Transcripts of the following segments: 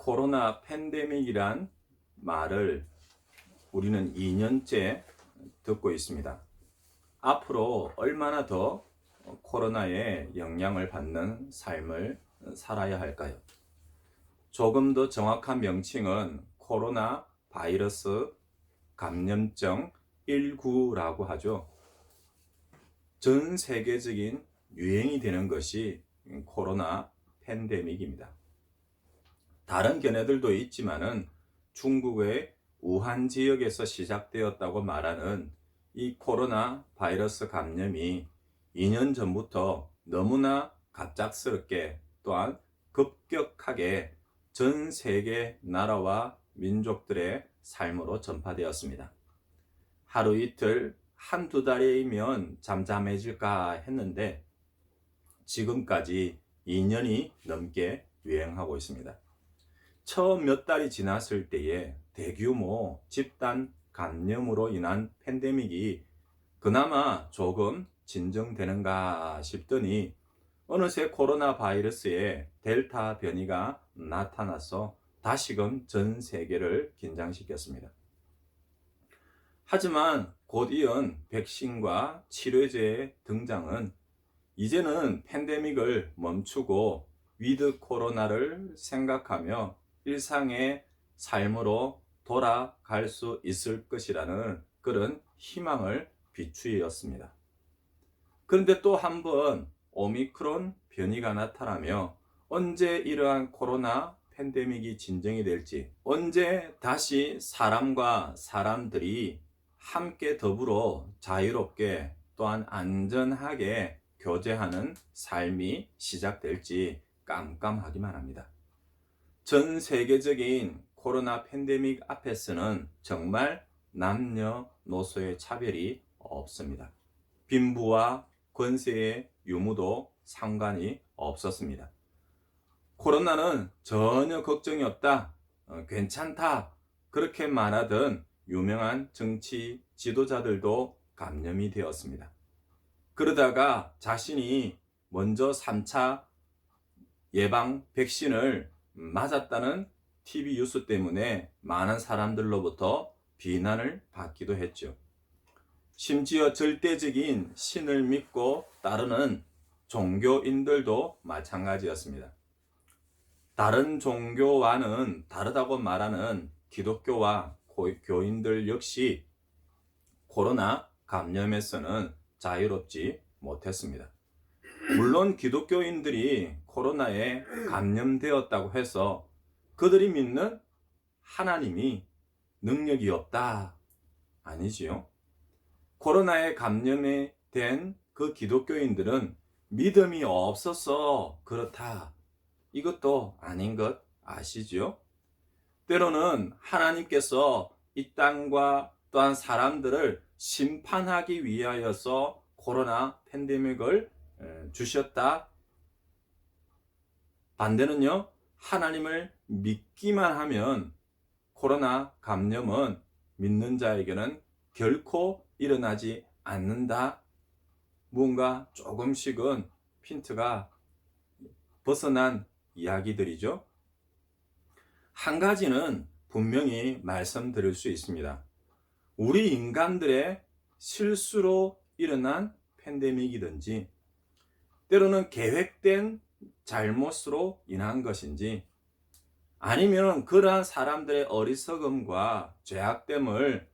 코로나 팬데믹이란 말을 우리는 2년째 듣고 있습니다. 앞으로 얼마나 더 코로나의 영향을 받는 삶을 살아야 할까요? 조금 더 정확한 명칭은 코로나 바이러스 감염증 19라고 하죠. 전 세계적인 유행이 되는 것이 코로나 팬데믹입니다. 다른 견해들도 있지만은 중국의 우한 지역에서 시작되었다고 말하는 이 코로나 바이러스 감염이 2년 전부터 너무나 갑작스럽게 또한 급격하게 전 세계 나라와 민족들의 삶으로 전파되었습니다. 하루 이틀, 한두 달이면 잠잠해질까 했는데 지금까지 2년이 넘게 유행하고 있습니다. 처음 몇 달이 지났을 때에 대규모 집단 감염으로 인한 팬데믹이 그나마 조금 진정되는가 싶더니 어느새 코로나 바이러스의 델타 변이가 나타나서 다시금 전 세계를 긴장시켰습니다. 하지만 곧 이은 백신과 치료제의 등장은 이제는 팬데믹을 멈추고 위드 코로나를 생각하며 일상의 삶으로 돌아갈 수 있을 것이라는 그런 희망을 비추었습니다. 그런데 또 한 번 오미크론 변이가 나타나며 언제 이러한 코로나 팬데믹이 진정이 될지, 언제 다시 사람과 사람들이 함께 더불어 자유롭게 또한 안전하게 교제하는 삶이 시작될지 깜깜하기만 합니다. 전 세계적인 코로나 팬데믹 앞에서는 정말 남녀노소의 차별이 없습니다. 빈부와 권세의 유무도 상관이 없었습니다. 코로나는 전혀 걱정이 없다, 괜찮다 그렇게 말하던 유명한 정치 지도자들도 감염이 되었습니다. 그러다가 자신이 먼저 3차 예방 백신을 맞았다는 TV 뉴스 때문에 많은 사람들로부터 비난을 받기도 했죠. 심지어 절대적인 신을 믿고 따르는 종교인들도 마찬가지였습니다. 다른 종교와는 다르다고 말하는 기독교와 교인들 역시 코로나 감염에서는 자유롭지 못했습니다. 물론 기독교인들이 코로나에 감염되었다고 해서 그들이 믿는 하나님이 능력이 없다, 아니지요. 코로나에 감염이 된 그 기독교인들은 믿음이 없어서 그렇다, 이것도 아닌 것 아시죠? 때로는 하나님께서 이 땅과 또한 사람들을 심판하기 위하여서 코로나 팬데믹을 주셨다. 반대는요, 하나님을 믿기만 하면 코로나 감염은 믿는 자에게는 결코 일어나지 않는다. 뭔가 조금씩은 핀트가 벗어난 이야기들이죠. 한 가지는 분명히 말씀드릴 수 있습니다. 우리 인간들의 실수로 일어난 팬데믹이든지 때로는 계획된 잘못으로 인한 것인지 아니면 그러한 사람들의 어리석음과 죄악됨을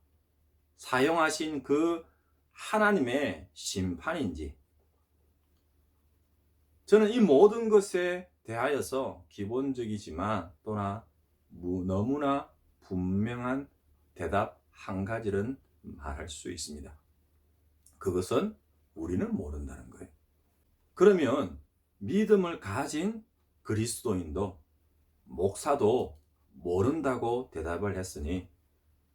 사용하신 그 하나님의 심판인지, 저는 이 모든 것에 대하여서 기본적이지만 또나 너무나 분명한 대답 한 가지는 말할 수 있습니다. 그것은 우리는 모른다는 거예요. 그러면 믿음을 가진 그리스도인도 목사도 모른다고 대답을 했으니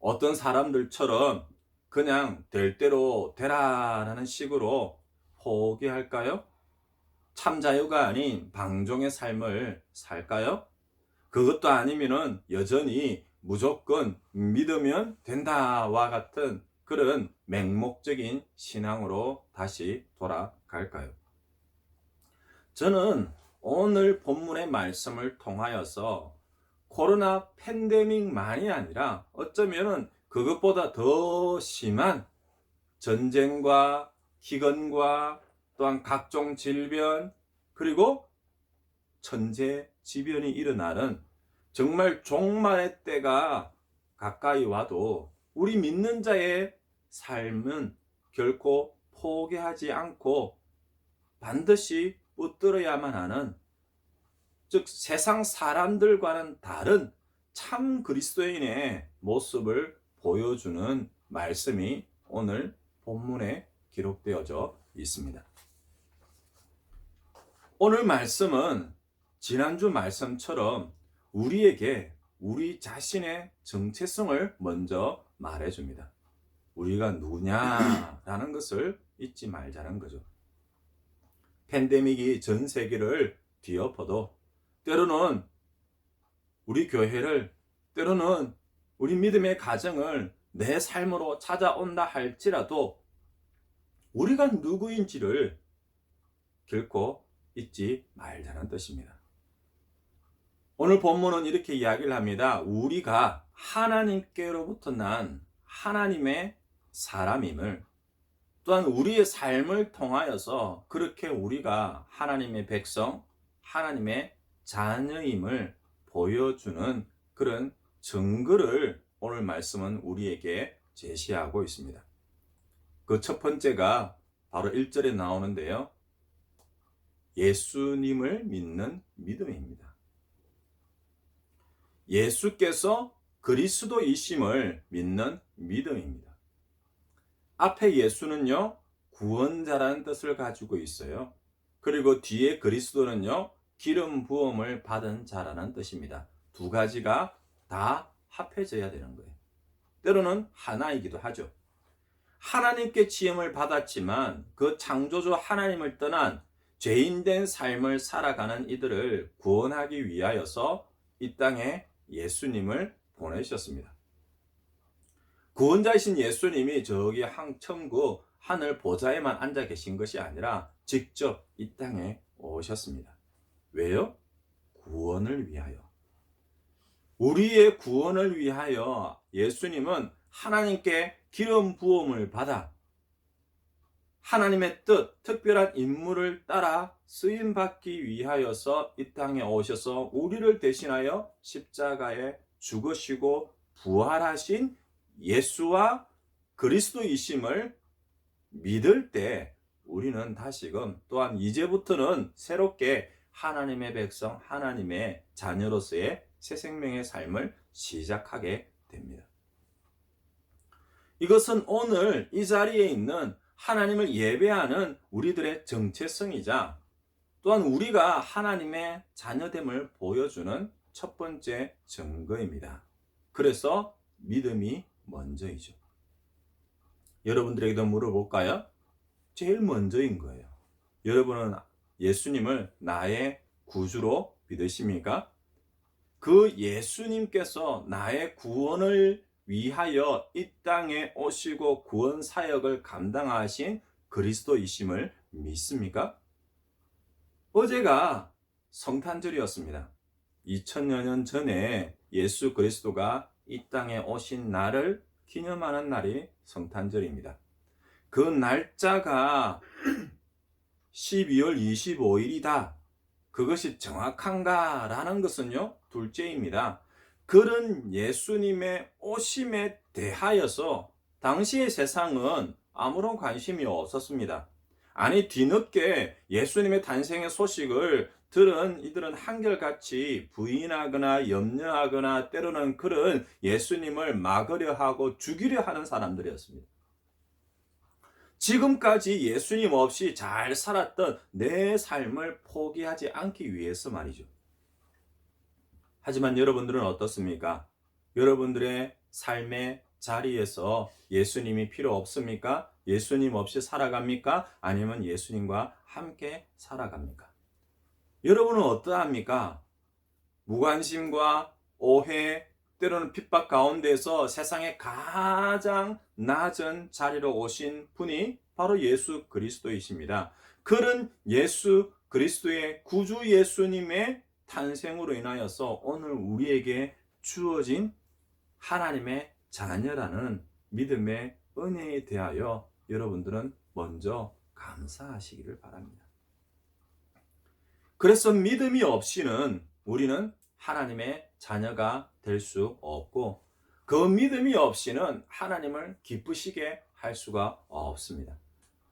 어떤 사람들처럼 그냥 될 대로 되라라는 식으로 포기할까요? 참자유가 아닌 방종의 삶을 살까요? 그것도 아니면은 여전히 무조건 믿으면 된다와 같은 그런 맹목적인 신앙으로 다시 돌아갈까요? 저는 오늘 본문의 말씀을 통하여서 코로나 팬데믹만이 아니라 어쩌면은 그것보다 더 심한 전쟁과 기근과 또한 각종 질병 그리고 천재지변이 일어나는 정말 종말의 때가 가까이 와도 우리 믿는 자의 삶은 결코 포기하지 않고 반드시 붙들어야만 하는, 즉 세상 사람들과는 다른 참 그리스도인의 모습을 보여주는 말씀이 오늘 본문에 기록되어져 있습니다. 오늘 말씀은 지난주 말씀처럼 우리에게 우리 자신의 정체성을 먼저 말해줍니다. 우리가 누구냐라는 것을 잊지 말자는 거죠. 팬데믹이 전 세계를 뒤엎어도 때로는 우리 교회를, 때로는 우리 믿음의 가정을 내 삶으로 찾아온다 할지라도 우리가 누구인지를 결코 잊지 말자는 뜻입니다. 오늘 본문은 이렇게 이야기를 합니다. 우리가 하나님께로부터 난 하나님의 사람임을, 또한 우리의 삶을 통하여서 그렇게 우리가 하나님의 백성, 하나님의 자녀임을 보여주는 그런 증거를 오늘 말씀은 우리에게 제시하고 있습니다. 그 첫 번째가 바로 1절에 나오는데요. 예수님을 믿는 믿음입니다. 예수께서 그리스도이심을 믿는 믿음입니다. 앞에 예수는요, 구원자라는 뜻을 가지고 있어요. 그리고 뒤에 그리스도는요, 기름 부음을 받은 자라는 뜻입니다. 두 가지가 다 합해져야 되는 거예요. 때로는 하나이기도 하죠. 하나님께 지음을 받았지만 그 창조주 하나님을 떠난 죄인된 삶을 살아가는 이들을 구원하기 위하여서 이 땅에 예수님을 보내셨습니다. 구원자이신 예수님이 저기 천국 하늘 보좌에만 앉아 계신 것이 아니라 직접 이 땅에 오셨습니다. 왜요? 구원을 위하여. 우리의 구원을 위하여 예수님은 하나님께 기름 부음을 받아 하나님의 뜻, 특별한 임무를 따라 쓰임받기 위하여서 이 땅에 오셔서 우리를 대신하여 십자가에 죽으시고 부활하신 예수와 그리스도이심을 믿을 때 우리는 다시금 또한 이제부터는 새롭게 하나님의 백성, 하나님의 자녀로서의 새 생명의 삶을 시작하게 됩니다. 이것은 오늘 이 자리에 있는 하나님을 예배하는 우리들의 정체성이자 또한 우리가 하나님의 자녀됨을 보여주는 첫 번째 증거입니다. 그래서 믿음이 먼저이죠. 여러분들에게도 물어볼까요? 제일 먼저인 거예요. 여러분은 예수님을 나의 구주로 믿으십니까? 그 예수님께서 나의 구원을 위하여 이 땅에 오시고 구원 사역을 감당하신 그리스도이심을 믿습니까? 어제가 성탄절이었습니다. 2000여 년 전에 예수 그리스도가 이 땅에 오신 날을 기념하는 날이 성탄절입니다. 그 날짜가 12월 25일이다. 그것이 정확한가라는 것은요, 둘째입니다. 그런 예수님의 오심에 대하여서 당시의 세상은 아무런 관심이 없었습니다. 아니, 뒤늦게 예수님의 탄생의 소식을 들은 이들은 한결같이 부인하거나 염려하거나 때로는 그런 예수님을 막으려 하고 죽이려 하는 사람들이었습니다. 지금까지 예수님 없이 잘 살았던 내 삶을 포기하지 않기 위해서 말이죠. 하지만 여러분들은 어떻습니까? 여러분들의 삶의 자리에서 예수님이 필요 없습니까? 예수님 없이 살아갑니까? 아니면 예수님과 함께 살아갑니까? 여러분은 어떠합니까? 무관심과 오해, 때로는 핍박 가운데서 세상의 가장 낮은 자리로 오신 분이 바로 예수 그리스도이십니다. 그런 예수 그리스도의 구주 예수님의 탄생으로 인하여서 오늘 우리에게 주어진 하나님의 자녀라는 믿음의 은혜에 대하여 여러분들은 먼저 감사하시기를 바랍니다. 그래서 믿음이 없이는 우리는 하나님의 자녀가 될 수 없고, 그 믿음이 없이는 하나님을 기쁘시게 할 수가 없습니다.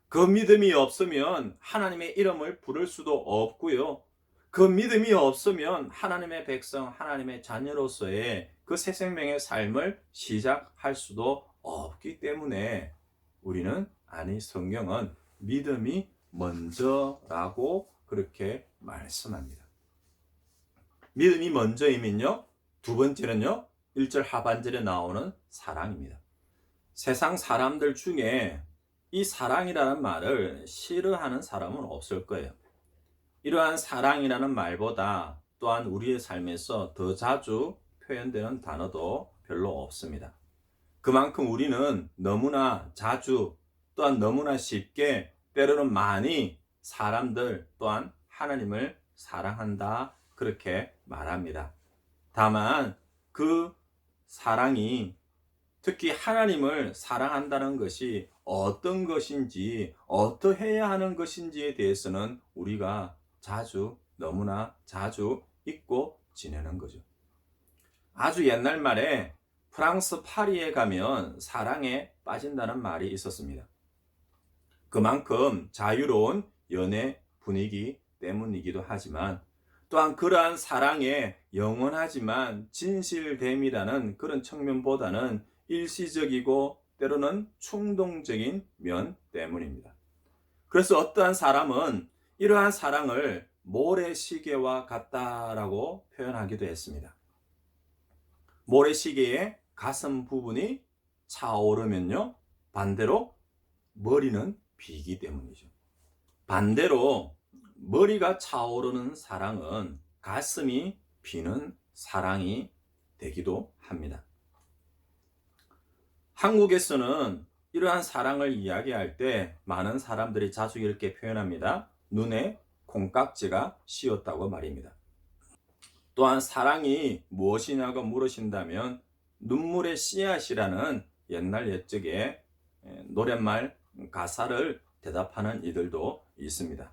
그 믿음이 없으면 하나님의 이름을 부를 수도 없고요. 그 믿음이 없으면 하나님의 백성, 하나님의 자녀로서의 그 새 생명의 삶을 시작할 수도 없기 때문에 우리는, 아니 성경은 믿음이 먼저라고 그렇게 말씀합니다. 믿음이 먼저이면요, 두 번째는요, 1절 하반절에 나오는 사랑입니다. 세상 사람들 중에 이 사랑이라는 말을 싫어하는 사람은 없을 거예요. 이러한 사랑이라는 말보다 또한 우리의 삶에서 더 자주 표현되는 단어도 별로 없습니다. 그만큼 우리는 너무나 자주, 또한 너무나 쉽게, 때로는 많이 사람들 또한 하나님을 사랑한다, 그렇게 말합니다. 다만 그 사랑이, 특히 하나님을 사랑한다는 것이 어떤 것인지, 어떠해야 하는 것인지에 대해서는 우리가 자주, 너무나 자주 잊고 지내는 거죠. 아주 옛날 말에 프랑스 파리에 가면 사랑에 빠진다는 말이 있었습니다. 그만큼 자유로운 연애 분위기 때문이기도 하지만, 또한 그러한 사랑의 영원하지만 진실됨이라는 그런 측면보다는 일시적이고 때로는 충동적인 면 때문입니다. 그래서 어떠한 사람은 이러한 사랑을 모래시계와 같다라고 표현하기도 했습니다. 모래시계의 가슴 부분이 차오르면요, 반대로 머리는 비기 때문이죠. 반대로 머리가 차오르는 사랑은 가슴이 비는 사랑이 되기도 합니다. 한국에서는 이러한 사랑을 이야기할 때 많은 사람들이 자주 이렇게 표현합니다. 눈에 콩깍지가 씌었다고 말입니다. 또한 사랑이 무엇이냐고 물으신다면 눈물의 씨앗이라는 옛날 옛적의 노랫말 가사를 대답하는 이들도 있습니다.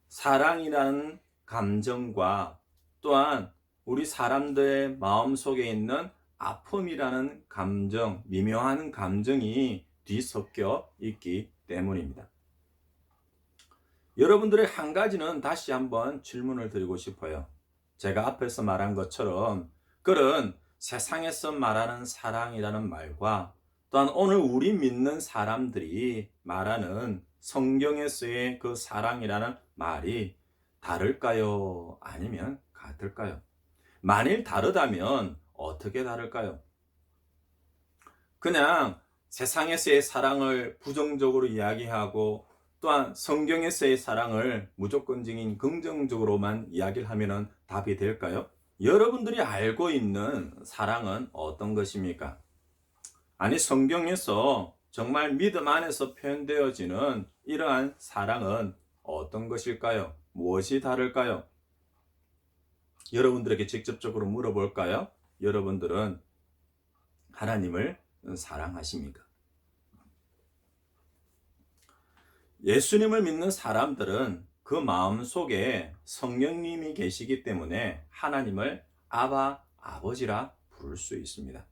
사랑이라는 감정과 또한 우리 사람들의 마음속에 있는 아픔이라는 감정, 미묘한 감정이 뒤섞여 있기 때문입니다. 여러분들의 한 가지는 다시 한번 질문을 드리고 싶어요. 제가 앞에서 말한 것처럼 그런 세상에서 말하는 사랑이라는 말과 또한 오늘 우리 믿는 사람들이 말하는 성경에서의 그 사랑이라는 말이 다를까요? 아니면 같을까요? 만일 다르다면 어떻게 다를까요? 그냥 세상에서의 사랑을 부정적으로 이야기하고 또한 성경에서의 사랑을 무조건적인 긍정적으로만 이야기를 하면 답이 될까요? 여러분들이 알고 있는 사랑은 어떤 것입니까? 아니, 성경에서 정말 믿음 안에서 표현되어지는 이러한 사랑은 어떤 것일까요? 무엇이 다를까요? 여러분들에게 직접적으로 물어볼까요? 여러분들은 하나님을 사랑하십니까? 예수님을 믿는 사람들은 그 마음속에 성령님이 계시기 때문에 하나님을 아바, 아버지라 부를 수 있습니다.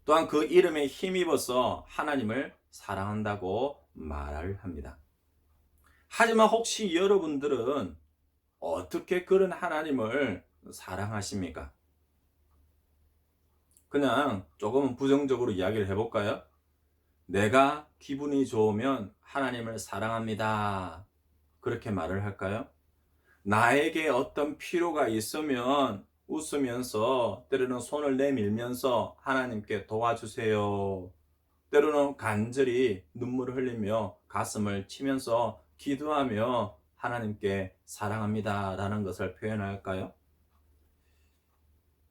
또한 그 이름에 힘입어서 하나님을 사랑한다고 말을 합니다. 하지만 혹시 여러분들은 어떻게 그런 하나님을 사랑하십니까? 그냥 조금 부정적으로 이야기를 해볼까요? 내가 기분이 좋으면 하나님을 사랑합니다. 그렇게 말을 할까요? 나에게 어떤 필요가 있으면 웃으면서, 때로는 손을 내밀면서 하나님께 도와주세요. 때로는 간절히 눈물을 흘리며 가슴을 치면서 기도하며 하나님께 사랑합니다 라는 것을 표현할까요?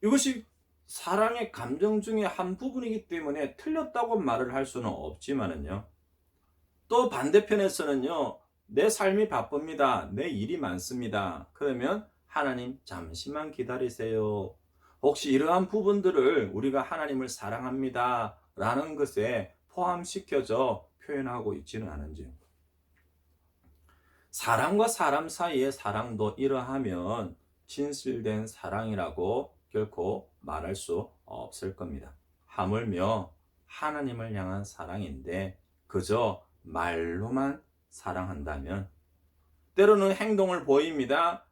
이것이 사랑의 감정 중에 한 부분이기 때문에 틀렸다고 말을 할 수는 없지만은요, 또 반대편에서는요, 내 삶이 바쁩니다, 내 일이 많습니다, 그러면 하나님 잠시만 기다리세요. 혹시 이러한 부분들을 우리가 하나님을 사랑합니다 라는 것에 포함시켜서 표현하고 있지는 않은지요. 사람과 사람 사이의 사랑도 이러하면 진실된 사랑이라고 결코 말할 수 없을 겁니다. 하물며 하나님을 향한 사랑인데 그저 말로만 사랑한다면 때로는 행동을 보입니다.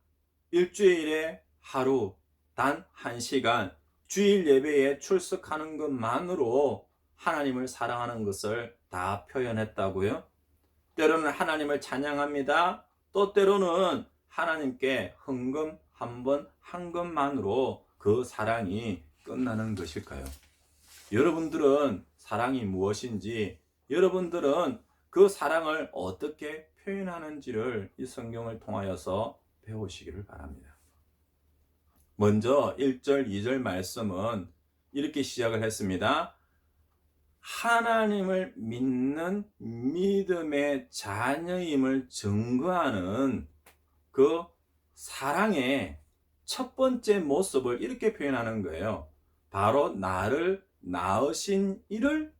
일주일에 하루 단 1시간 주일 예배에 출석하는 것만으로 하나님을 사랑하는 것을 다 표현했다고요? 때로는 하나님을 찬양합니다. 또 때로는 하나님께 헌금 한 번 한 것만으로 그 사랑이 끝나는 것일까요? 여러분들은 사랑이 무엇인지, 여러분들은 그 사랑을 어떻게 표현하는지를 이 성경을 통하여서 배우시기를 바랍니다. 먼저 1절, 2절 말씀은 이렇게 시작을 했습니다. 하나님을 믿는 믿음의 자녀임을 증거하는 그 사랑의 첫 번째 모습을 이렇게 표현하는 거예요. 바로 나를 낳으신 이를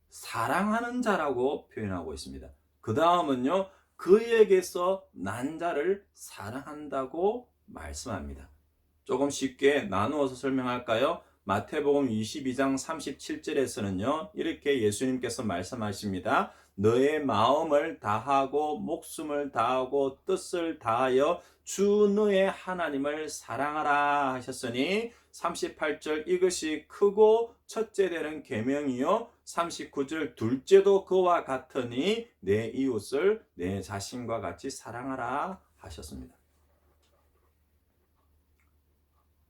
사랑하는 자라고 표현하고 있습니다. 그 다음은요, 그에게서 난 자를 사랑한다고 말씀합니다. 조금 쉽게 나누어서 설명할까요? 마태복음 22장 37절에서는요, 이렇게 예수님께서 말씀하십니다. 너의 마음을 다하고 목숨을 다하고 뜻을 다하여 주 너의 하나님을 사랑하라 하셨으니 38절 이것이 크고 첫째 되는 계명이요 39절 둘째도 그와 같으니 내 이웃을 내 자신과 같이 사랑하라 하셨습니다.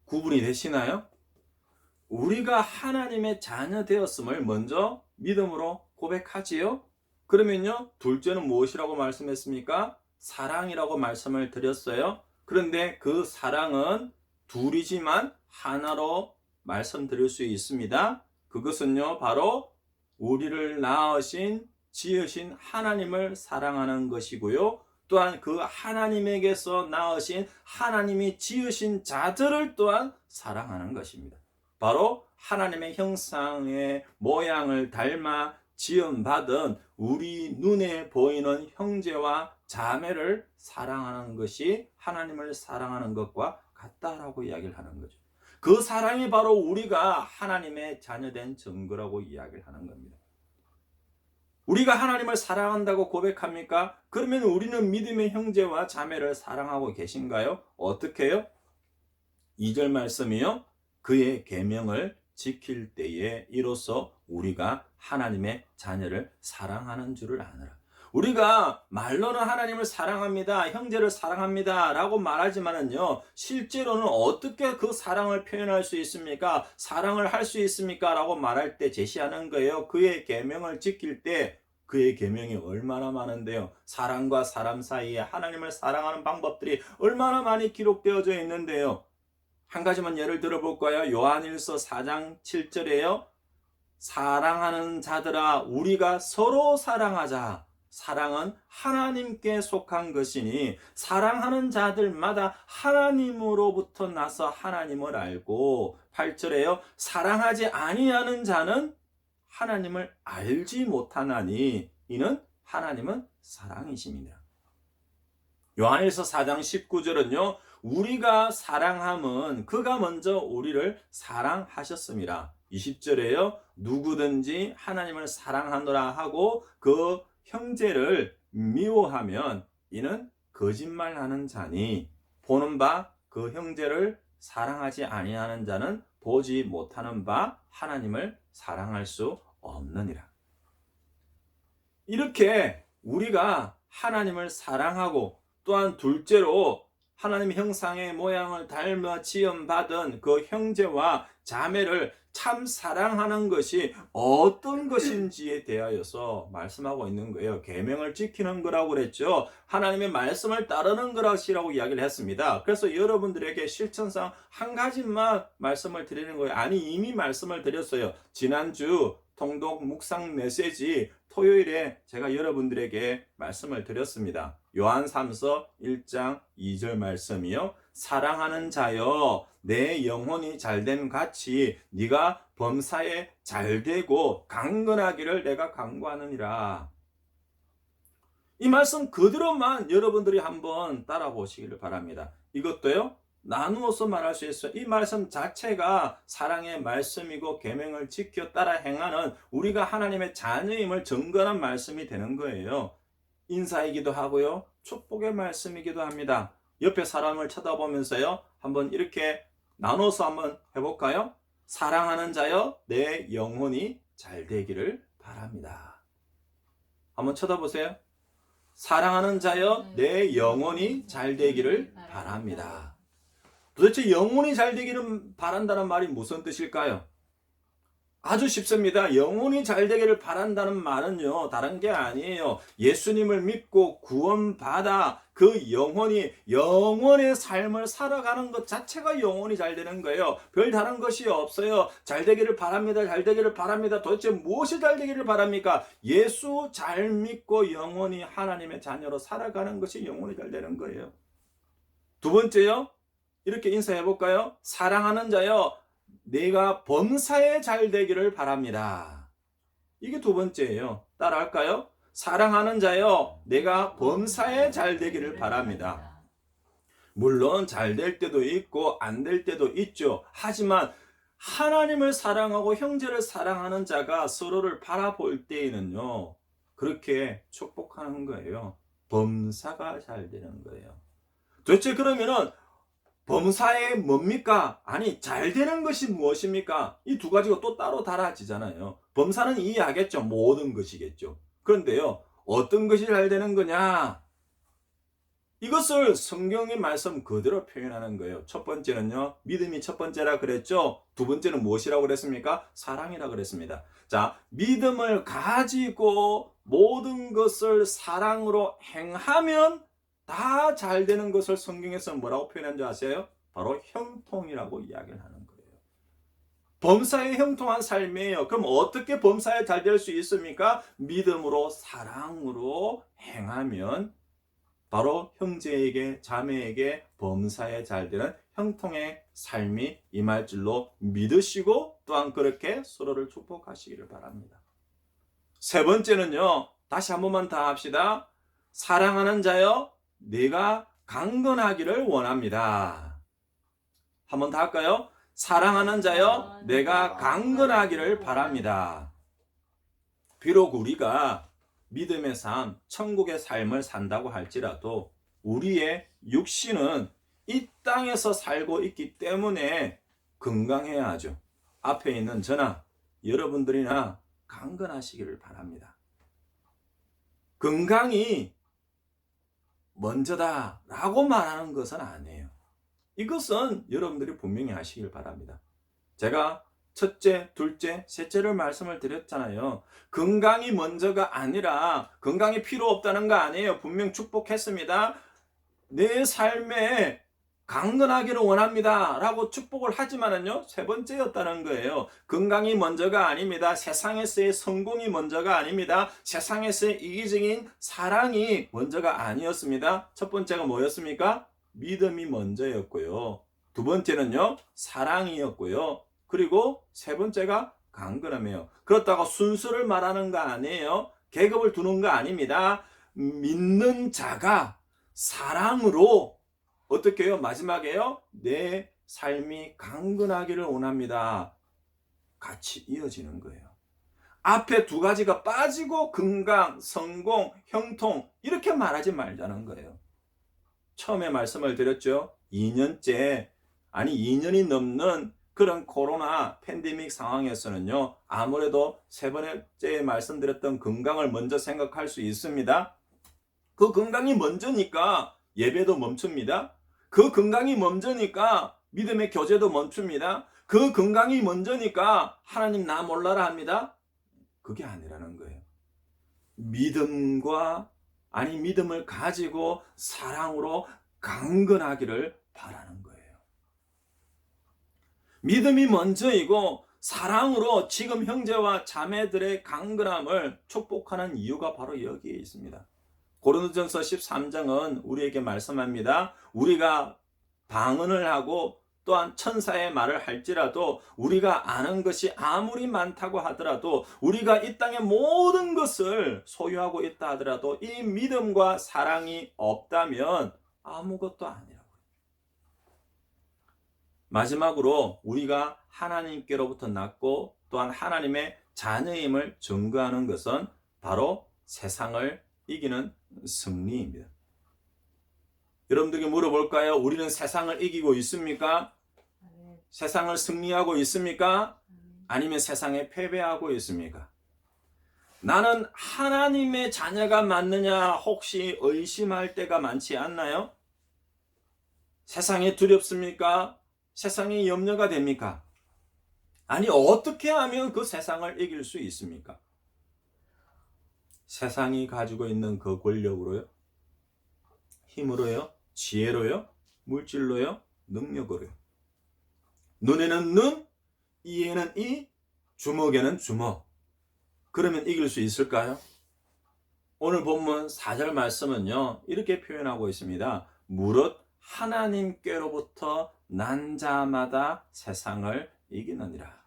구분이 되시나요? 우리가 하나님의 자녀 되었음을 먼저 믿음으로 고백하지요. 그러면요, 둘째는 무엇이라고 말씀했습니까? 사랑이라고 말씀을 드렸어요. 그런데 그 사랑은 둘이지만 하나로 말씀드릴 수 있습니다. 그것은요, 바로 우리를 낳으신 지으신 하나님을 사랑하는 것이고요. 또한 그 하나님에게서 낳으신 하나님이 지으신 자들을 또한 사랑하는 것입니다. 바로 하나님의 형상의 모양을 닮아 지음받은 우리 눈에 보이는 형제와 자매를 사랑하는 것이 하나님을 사랑하는 것과 같다라고 이야기를 하는 거죠. 그 사랑이 바로 우리가 하나님의 자녀된 증거라고 이야기를 하는 겁니다. 우리가 하나님을 사랑한다고 고백합니까? 그러면 우리는 믿음의 형제와 자매를 사랑하고 계신가요? 어떻게 해요? 2절 말씀이요. 그의 계명을 지킬 때에 이로써 우리가 하나님의 자녀를 사랑하는 줄을 아느라. 우리가 말로는 하나님을 사랑합니다, 형제를 사랑합니다 라고 말하지만은요, 실제로는 어떻게 그 사랑을 표현할 수 있습니까? 사랑을 할 수 있습니까? 라고 말할 때 제시하는 거예요. 그의 계명을 지킬 때 그의 계명이 얼마나 많은데요. 사람과 사람 사이에 하나님을 사랑하는 방법들이 얼마나 많이 기록되어져 있는데요. 한 가지만 예를 들어볼까요? 요한일서 4장 7절에요. 사랑하는 자들아 우리가 서로 사랑하자. 사랑은 하나님께 속한 것이니 사랑하는 자들마다 하나님으로부터 나서 하나님을 알고 8절에요. 사랑하지 아니하는 자는 하나님을 알지 못하나니 이는 하나님은 사랑이십니다. 요한일서 4장 19절은요. 우리가 사랑함은 그가 먼저 우리를 사랑하셨습니다. 20절에요. 누구든지 하나님을 사랑하노라 하고 그 형제를 미워하면 이는 거짓말하는 자니 보는 바 그 형제를 사랑하지 아니하는 자는 보지 못하는 바 하나님을 사랑할 수 없느니라. 이렇게 우리가 하나님을 사랑하고 또한 둘째로 하나님의 형상의 모양을 닮아 지음받은 그 형제와 자매를 참 사랑하는 것이 어떤 것인지에 대하여서 말씀하고 있는 거예요. 계명을 지키는 거라고 그랬죠. 하나님의 말씀을 따르는 것이라고 이야기를 했습니다. 그래서 여러분들에게 실천상 한 가지만 말씀을 드리는 거예요. 아니 이미 말씀을 드렸어요. 지난주 통독 묵상 메시지 토요일에 제가 여러분들에게 말씀을 드렸습니다. 요한 3서 1장 2절 말씀이요. 사랑하는 자여 내 영혼이 잘됨 같이 네가 범사에 잘되고 강건하기를 내가 간구하느니라. 이 말씀 그대로만 여러분들이 한번 따라 보시기를 바랍니다. 이것도요, 나누어서 말할 수 있어요. 이 말씀 자체가 사랑의 말씀이고 계명을 지켜 따라 행하는 우리가 하나님의 자녀임을 증거하는 말씀이 되는 거예요. 인사이기도 하고요, 축복의 말씀이기도 합니다. 옆에 사람을 쳐다보면서요, 한번 이렇게 나눠서 한번 해볼까요? 사랑하는 자여 내 영혼이 잘 되기를 바랍니다. 한번 쳐다보세요. 사랑하는 자여 내 영혼이 잘 되기를 바랍니다. 도대체 영혼이 잘 되기를 바란다는 말이 무슨 뜻일까요? 아주 쉽습니다. 영혼이 잘 되기를 바란다는 말은요, 다른 게 아니에요. 예수님을 믿고 구원받아 그 영혼의 삶을 살아가는 것 자체가 영혼이 잘 되는 거예요. 별 다른 것이 없어요. 잘 되기를 바랍니다. 잘 되기를 바랍니다. 도대체 무엇이 잘 되기를 바랍니까? 예수 잘 믿고 영혼이 하나님의 자녀로 살아가는 것이 영혼이 잘 되는 거예요. 두 번째요, 이렇게 인사해 볼까요? 사랑하는 자여 내가 범사에 잘 되기를 바랍니다. 이게 두 번째예요. 따라할까요? 사랑하는 자여 내가 범사에 잘 되기를 바랍니다. 물론 잘 될 때도 있고 안 될 때도 있죠. 하지만 하나님을 사랑하고 형제를 사랑하는 자가 서로를 바라볼 때에는요, 그렇게 축복하는 거예요. 범사가 잘 되는 거예요. 도대체 그러면은 범사에 뭡니까? 아니, 잘 되는 것이 무엇입니까? 이 두 가지가 또 따로 달라지잖아요. 범사는 이해하겠죠. 모든 것이겠죠. 그런데요, 어떤 것이 잘 되는 거냐? 이것을 성경의 말씀 그대로 표현하는 거예요. 첫 번째는요, 믿음이 첫 번째라 그랬죠. 두 번째는 무엇이라고 그랬습니까? 사랑이라 그랬습니다. 자, 믿음을 가지고 모든 것을 사랑으로 행하면 다 잘 되는 것을 성경에서 뭐라고 표현한 줄 아세요? 바로 형통이라고 이야기를 하는 거예요. 범사에 형통한 삶이에요. 그럼 어떻게 범사에 잘 될 수 있습니까? 믿음으로 사랑으로 행하면 바로 형제에게 자매에게 범사에 잘 되는 형통의 삶이 임할 줄로 믿으시고 또한 그렇게 서로를 축복하시기를 바랍니다. 세 번째는요, 다시 한 번만 더 합시다. 사랑하는 자여 내가 강건하기를 원합니다. 한 번 더 할까요? 사랑하는 자여 내가 강건하기를 바랍니다. 비록 우리가 믿음의 삶, 천국의 삶을 산다고 할지라도 우리의 육신은 이 땅에서 살고 있기 때문에 건강해야 하죠. 앞에 있는 저나 여러분들이나 강건하시기를 바랍니다. 건강이 먼저다 라고 말하는 것은 아니에요. 이것은 여러분들이 분명히 하시길 바랍니다. 제가 첫째, 둘째, 셋째를 말씀을 드렸잖아요. 건강이 먼저가 아니라 건강이 필요 없다는 거 아니에요. 분명 축복했습니다. 내 삶에 강건하기를 원합니다 라고 축복을 하지만은요, 세 번째였다는 거예요. 건강이 먼저가 아닙니다. 세상에서의 성공이 먼저가 아닙니다. 세상에서의 이기적인 사랑이 먼저가 아니었습니다. 첫 번째가 뭐였습니까? 믿음이 먼저였고요. 두 번째는요, 사랑이었고요. 그리고 세 번째가 강건함이에요. 그렇다고 순서를 말하는 거 아니에요. 계급을 두는 거 아닙니다. 믿는 자가 사랑으로 어떻게 해요? 마지막에요, 내 삶이 강건하기를 원합니다. 같이 이어지는 거예요. 앞에 두 가지가 빠지고 건강, 성공, 형통 이렇게 말하지 말자는 거예요. 처음에 말씀을 드렸죠. 2년이 넘는 그런 코로나 팬데믹 상황에서는요, 아무래도 세 번째 말씀드렸던 건강을 먼저 생각할 수 있습니다. 그 건강이 먼저니까 예배도 멈춥니다. 그 건강이 먼저니까 믿음의 교제도 멈춥니다. 그 건강이 먼저니까 하나님 나 몰라라 합니다. 그게 아니라는 거예요. 믿음을 가지고 사랑으로 강건하기를 바라는 거예요. 믿음이 먼저이고 사랑으로 지금 형제와 자매들의 강건함을 축복하는 이유가 바로 여기에 있습니다. 고린도전서 13장은 우리에게 말씀합니다. 우리가 방언을 하고 또한 천사의 말을 할지라도 우리가 아는 것이 아무리 많다고 하더라도 우리가 이 땅의 모든 것을 소유하고 있다 하더라도 이 믿음과 사랑이 없다면 아무것도 아니라고요. 마지막으로 우리가 하나님께로부터 났고 또한 하나님의 자녀임을 증거하는 것은 바로 세상을 이기는 승리입니다. 여러분들에게 물어볼까요? 우리는 세상을 이기고 있습니까? 세상을 승리하고 있습니까? 아니면 세상에 패배하고 있습니까? 나는 하나님의 자녀가 맞느냐 혹시 의심할 때가 많지 않나요? 세상이 두렵습니까? 세상이 염려가 됩니까? 아니, 어떻게 하면 그 세상을 이길 수 있습니까? 세상이 가지고 있는 그 권력으로요? 힘으로요? 지혜로요? 물질로요? 능력으로요? 눈에는 눈, 이에는 이, 주먹에는 주먹. 그러면 이길 수 있을까요? 오늘 본문 4절 말씀은요, 이렇게 표현하고 있습니다. 무릇 하나님께로부터 난 자마다 세상을 이기느니라.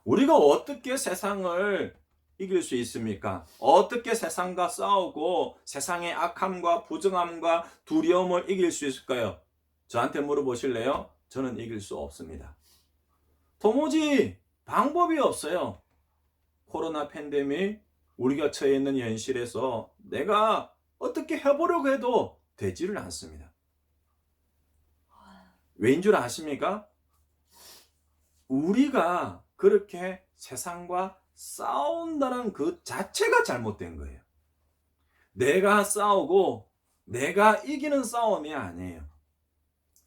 우리가 어떻게 세상을 이길 수 있습니까? 어떻게 세상과 싸우고 세상의 악함과 부정함과 두려움을 이길 수 있을까요? 저한테 물어보실래요? 저는 이길 수 없습니다. 도무지 방법이 없어요. 코로나 팬데믹, 우리가 처해 있는 현실에서 내가 어떻게 해보려고 해도 되지를 않습니다. 왜인 줄 아십니까? 우리가 그렇게 세상과 싸운다는 그 자체가 잘못된 거예요. 내가 싸우고 내가 이기는 싸움이 아니에요.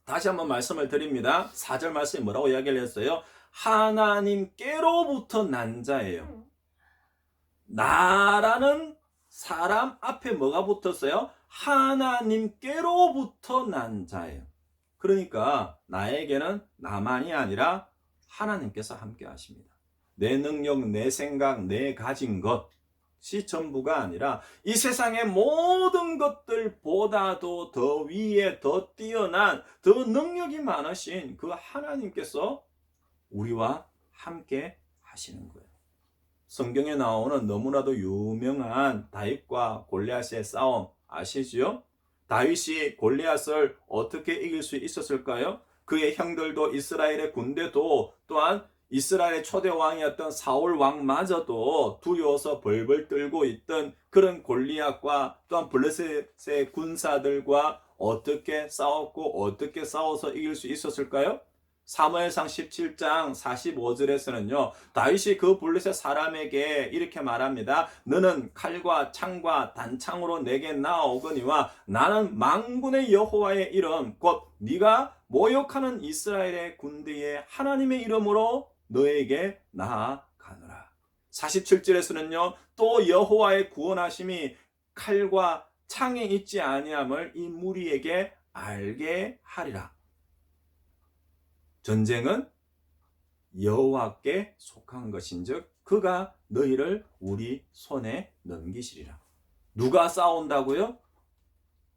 다시 한번 말씀을 드립니다. 4절 말씀이 뭐라고 이야기를 했어요? 하나님께로부터 난 자예요. 나라는 사람 앞에 뭐가 붙었어요? 하나님께로부터 난 자예요. 그러니까 나에게는 나만이 아니라 하나님께서 함께 하십니다. 내 능력, 내 생각, 내 가진 것이 전부가 아니라 이 세상의 모든 것들보다도 더 위에 더 뛰어난 더 능력이 많으신 그 하나님께서 우리와 함께 하시는 거예요. 성경에 나오는 너무나도 유명한 다윗과 골리앗의 싸움 아시지요? 다윗이 골리앗을 어떻게 이길 수 있었을까요? 그의 형들도 이스라엘의 군대도 또한 이스라엘의 초대 왕이었던 사울 왕마저도 두려워서 벌벌 떨고 있던 그런 골리앗과 또한 블레셋의 군사들과 어떻게 싸웠고 어떻게 싸워서 이길 수 있었을까요? 사무엘상 17장 45절에서는요. 다윗이 그 블레셋 사람에게 이렇게 말합니다. 너는 칼과 창과 단창으로 내게 나아오거니와 나는 만군의 여호와의 이름 곧 네가 모욕하는 이스라엘의 군대의 하나님의 이름으로 너에게 나아가노라. 47절에서는요. 또 여호와의 구원하심이 칼과 창에 있지 아니함을 이 무리에게 알게 하리라. 전쟁은 여호와께 속한 것인즉 그가 너희를 우리 손에 넘기시리라. 누가 싸운다고요?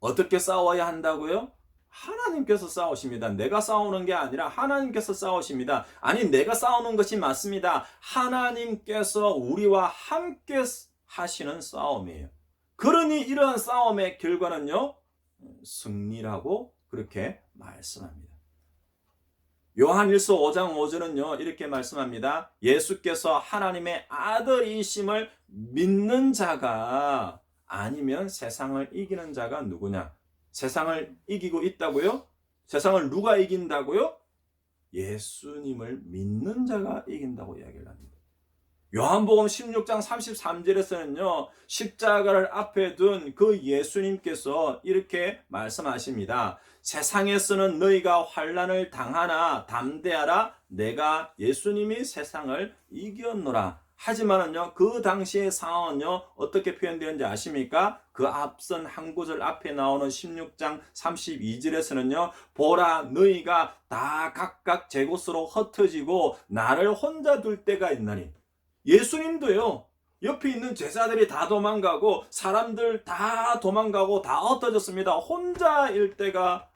어떻게 싸워야 한다고요? 하나님께서 싸우십니다. 내가 싸우는 게 아니라 하나님께서 싸우십니다. 아니, 내가 싸우는 것이 맞습니다. 하나님께서 우리와 함께 하시는 싸움이에요. 그러니 이러한 싸움의 결과는요, 승리라고 그렇게 말씀합니다. 요한일서 5장 5절은요 이렇게 말씀합니다. 예수께서 하나님의 아들이심을 믿는 자가 아니면 세상을 이기는 자가 누구냐? 세상을 이기고 있다고요? 세상을 누가 이긴다고요? 예수님을 믿는 자가 이긴다고 이야기를 합니다. 요한복음 16장 33절에서는요 십자가를 앞에 둔 그 예수님께서 이렇게 말씀하십니다. 세상에서는 너희가 환난을 당하나 담대하라. 내가 예수님이 세상을 이겼노라. 하지만은요 그 당시의 상황은요 어떻게 표현되는지 아십니까? 그 앞선 한 구절 앞에 나오는 16장 32절에서는요 보라 너희가 다 각각 제 곳으로 흩어지고 나를 혼자 둘 때가 있나니. 예수님도요 옆에 있는 제자들이 다 도망가고 사람들 다 도망가고 다 흩어졌습니다. 혼자일 때가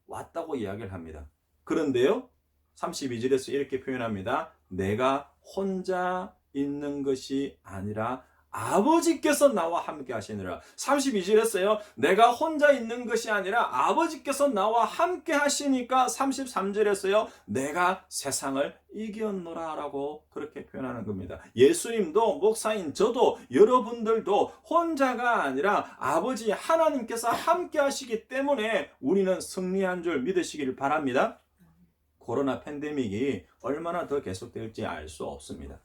왔다고 이야기를 합니다. 그런데요, 32절에서 이렇게 표현합니다. 내가 혼자 있는 것이 아니라 아버지께서 나와 함께 하시느라. 32절에서요, 내가 혼자 있는 것이 아니라 아버지께서 나와 함께 하시니까 33절에서요, 내가 세상을 이겼노라 라고 그렇게 표현하는 겁니다. 예수님도, 목사인 저도, 여러분들도 혼자가 아니라 아버지 하나님께서 함께 하시기 때문에 우리는 승리한 줄 믿으시길 바랍니다. 코로나 팬데믹이 얼마나 더 계속될지 알 수 없습니다.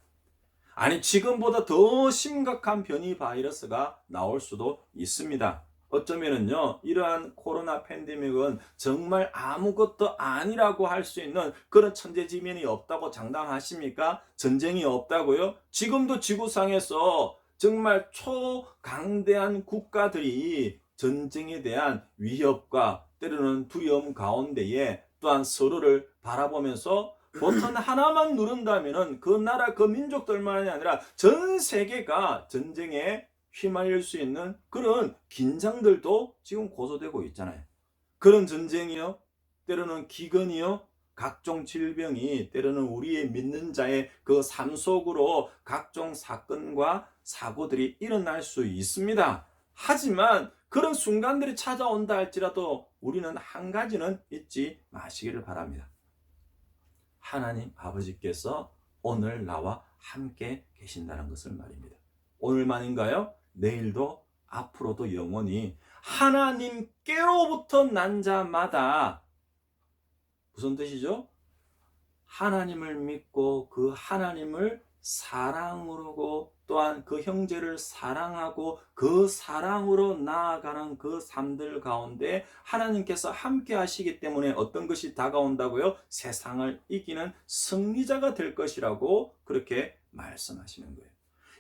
아니, 지금보다 더 심각한 변이 바이러스가 나올 수도 있습니다. 어쩌면은요, 이러한 코로나 팬데믹은 정말 아무것도 아니라고 할 수 있는 그런 천재지변이 없다고 장담하십니까? 전쟁이 없다고요? 지금도 지구상에서 정말 초강대한 국가들이 전쟁에 대한 위협과 때로는 두려움 가운데에 또한 서로를 바라보면서 버튼 하나만 누른다면은 그 나라 그 민족들만이 아니라 전 세계가 전쟁에 휘말릴 수 있는 그런 긴장들도 지금 고조되고 있잖아요. 그런 전쟁이요, 때로는 기근이요, 각종 질병이 때로는 우리의 믿는 자의 그 삶 속으로 각종 사건과 사고들이 일어날 수 있습니다. 하지만 그런 순간들이 찾아온다 할지라도 우리는 한 가지는 잊지 마시기를 바랍니다. 하나님 아버지께서 오늘 나와 함께 계신다는 것을 말입니다. 오늘만인가요? 내일도 앞으로도 영원히 하나님께로부터 난 자마다, 무슨 뜻이죠? 하나님을 믿고 그 하나님을 사랑으로 또한 그 형제를 사랑하고 그 사랑으로 나아가는 그 삶들 가운데 하나님께서 함께 하시기 때문에 어떤 것이 다가온다고요? 세상을 이기는 승리자가 될 것이라고 그렇게 말씀하시는 거예요.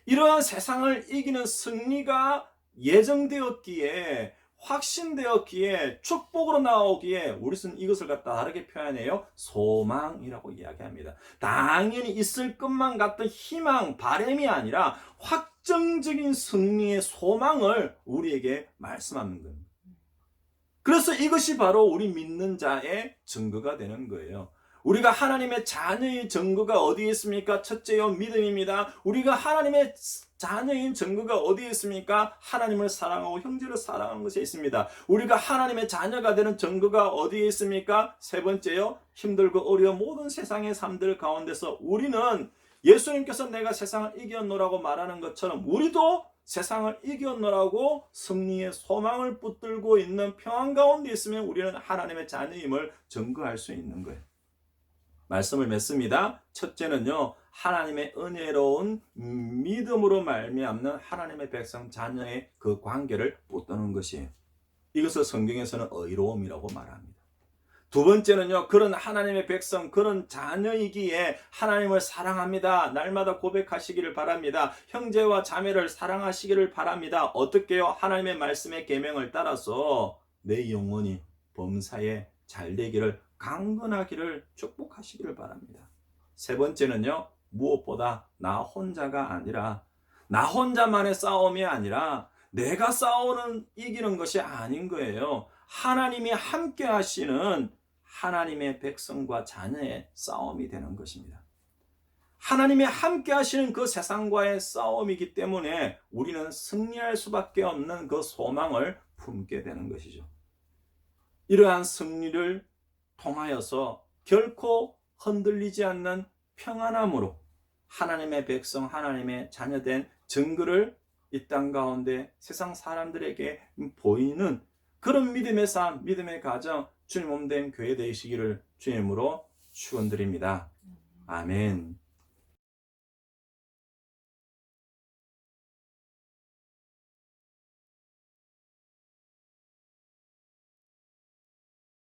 이러한 세상을 이기는 승리가 예정되었기에, 확신되었기에, 축복으로 나오기에 우리는 이것을 갖다 다르게 표현해요. 소망이라고 이야기합니다. 당연히 있을 것만 같은 희망, 바람이 아니라 확정적인 승리의 소망을 우리에게 말씀하는 겁니다. 그래서 이것이 바로 우리 믿는 자의 증거가 되는 거예요. 우리가 하나님의 자녀의 증거가 어디에 있습니까? 첫째요, 믿음입니다. 우리가 하나님의 자녀인 증거가 어디에 있습니까? 하나님을 사랑하고 형제를 사랑하는 것에 있습니다. 우리가 하나님의 자녀가 되는 증거가 어디에 있습니까? 세 번째요, 힘들고 어려운 모든 세상의 삶들 가운데서 우리는 예수님께서 내가 세상을 이겼노라고 말하는 것처럼 우리도 세상을 이겼노라고 승리의 소망을 붙들고 있는 평안 가운데 있으면 우리는 하나님의 자녀임을 증거할 수 있는 거예요. 말씀을 맺습니다. 첫째는요, 하나님의 은혜로운 믿음으로 말미암는 하나님의 백성 자녀의 그 관계를 붙드는 것이에요. 이것을 성경에서는 의로움이라고 말합니다. 두 번째는요, 그런 하나님의 백성, 그런 자녀이기에 하나님을 사랑합니다. 날마다 고백하시기를 바랍니다. 형제와 자매를 사랑하시기를 바랍니다. 어떻게요? 하나님의 말씀의 계명을 따라서 내 영혼이 범사에 잘되기를, 강건하기를 축복하시기를 바랍니다. 세 번째는요, 무엇보다 나 혼자가 아니라, 나 혼자만의 싸움이 아니라 내가 싸우는 이기는 것이 아닌 거예요. 하나님이 함께 하시는 하나님의 백성과 자녀의 싸움이 되는 것입니다. 하나님이 함께 하시는 그 세상과의 싸움이기 때문에 우리는 승리할 수밖에 없는 그 소망을 품게 되는 것이죠. 이러한 승리를 통하여서 결코 흔들리지 않는 평안함으로 하나님의 백성, 하나님의 자녀된 증거를 이 땅 가운데 세상 사람들에게 보이는 그런 믿음의 삶, 믿음의 가정, 주님 몸된 교회 되시기를 주님으로 축원드립니다. 아멘.